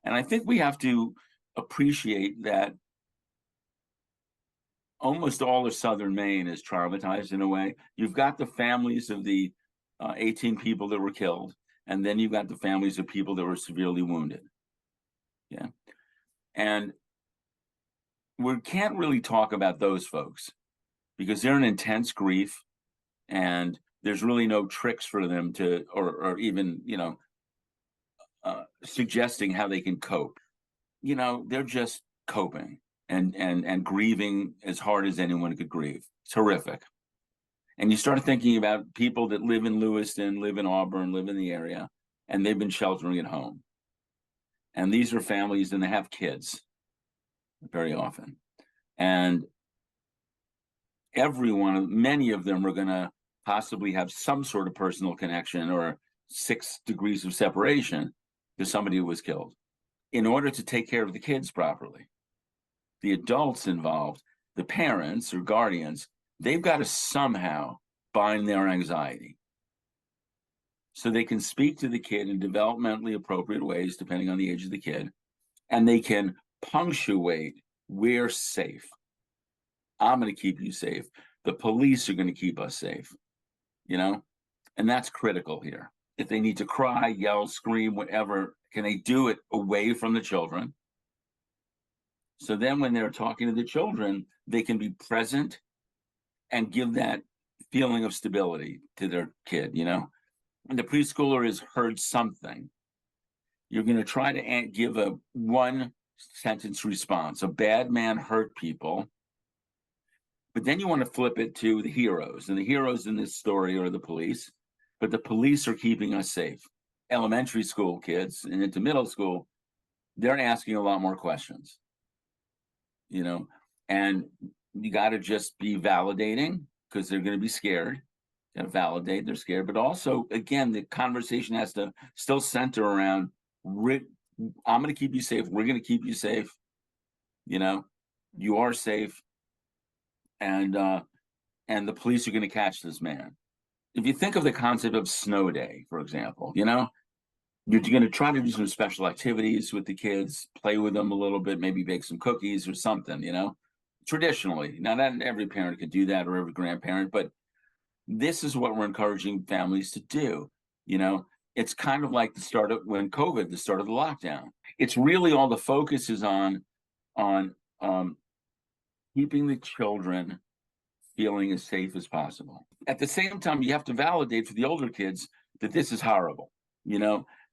And I think we have to appreciate that almost all of southern Maine is traumatized in a way. You've got the families of the 18 people that were killed, and then you've got the families of people that were severely wounded. Yeah. And we can't really talk about those folks because they're in intense grief, and there's really no tricks for them to, or even, suggesting how they can cope. They're just coping and grieving as hard as anyone could grieve. It's horrific. And you start thinking about people that live in Lewiston, live in Auburn, live in the area, and they've been sheltering at home. And these are families, and they have kids very often. And many of them are going to possibly have some sort of personal connection or 6 degrees of separation to somebody who was killed. In order to take care of the kids properly, the adults involved, the parents or guardians, they've got to somehow bind their anxiety so they can speak to the kid in developmentally appropriate ways, depending on the age of the kid, and they can punctuate, we're safe. I'm going to keep you safe. The police are going to keep us safe, and that's critical here. If they need to cry, yell, scream, whatever, can they do it away from the children? So then when they're talking to the children, they can be present and give that feeling of stability to their kid, When the preschooler has heard something, you're going to try to give a one-sentence response. A bad man hurt people. But then you want to flip it to the heroes. And the heroes in this story are the police. But the police are keeping us safe. Elementary school kids and into middle school, they're asking a lot more questions, and you got to just be validating because they're going to be scared. You got to validate they're scared. But also, again, the conversation has to still center around, I'm going to keep you safe. We're going to keep you safe. You are safe. And the police are going to catch this man. If you think of the concept of snow day, for example, you're going to try to do some special activities with the kids, play with them a little bit, maybe bake some cookies or something, traditionally. Now, not every parent could do that or every grandparent, but this is what we're encouraging families to do. It's kind of like the start of the lockdown. It's really all the focus is on keeping the children feeling as safe as possible. At the same time, you have to validate for the older kids that this is horrible,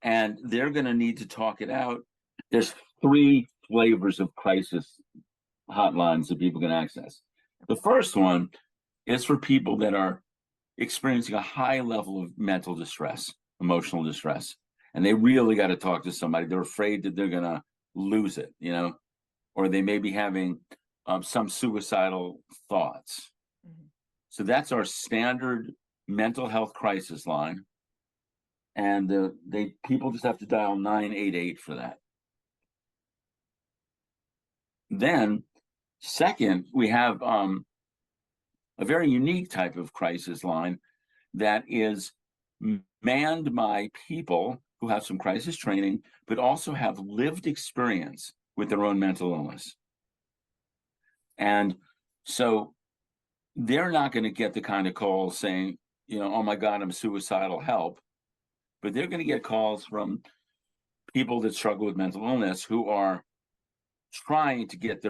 and they're going to need to talk it out. There's 3 flavors of crisis hotlines that people can access. The first one is for people that are experiencing a high level of mental distress, emotional distress, and they really got to talk to somebody. They're afraid that they're going to lose it, or they may be having some suicidal thoughts. Mm-hmm. So that's our standard mental health crisis line. And people just have to dial 988 for that. Then, second, we have a very unique type of crisis line that is manned by people who have some crisis training, but also have lived experience with their own mental illness. And so they're not going to get the kind of call saying, oh my God, I'm suicidal, help. But they're going to get calls from people that struggle with mental illness who are trying to get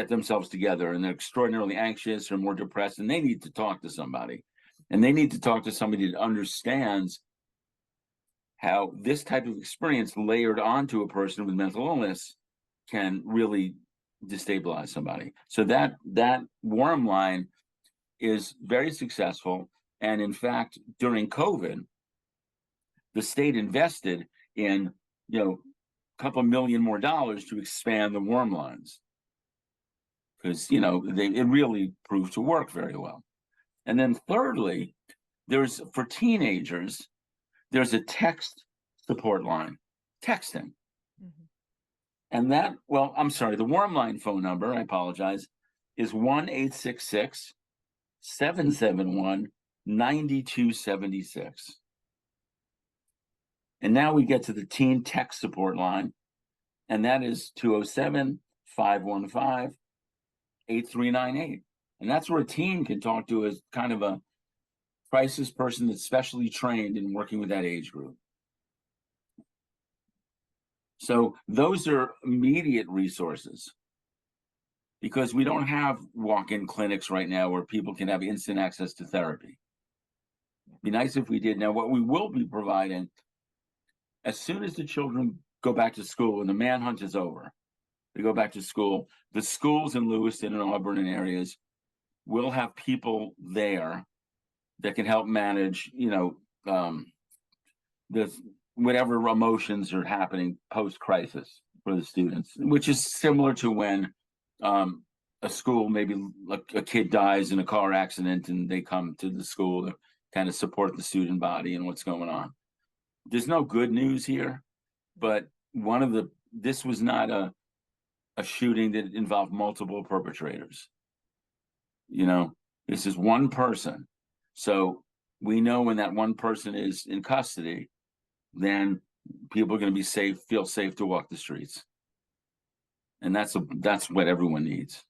themselves together, and they're extraordinarily anxious or more depressed, and they need to talk to somebody. And they need to talk to somebody that understands how this type of experience layered onto a person with mental illness can really destabilize somebody. So that warm line is very successful. And in fact, during COVID, the state invested in, a couple million more dollars to expand the warm lines because, it really proved to work very well. And then thirdly, for teenagers, there's a text support line, texting. Mm-hmm. And the warm line phone number, I apologize, is 1-866-771-9276. And now we get to the teen text support line, And that is 207-515-8398. And that's where a team can talk to as kind of a crisis person that's specially trained in working with that age group. So those are immediate resources, because we don't have walk-in clinics right now where people can have instant access to therapy. It'd be nice if we did. Now, what we will be providing, as soon as the children go back to school and the manhunt is over, they go back to school, the schools in Lewiston and Auburn and areas will have people there that can help manage, the whatever emotions are happening post-crisis for the students, which is similar to when a school, maybe a kid dies in a car accident and they come to the school to kind of support the student body and what's going on. There's no good news here, but this was not a shooting that involved multiple perpetrators. This is one person. So we know when that one person is in custody, then people are going to be safe, feel safe to walk the streets. And that's what everyone needs.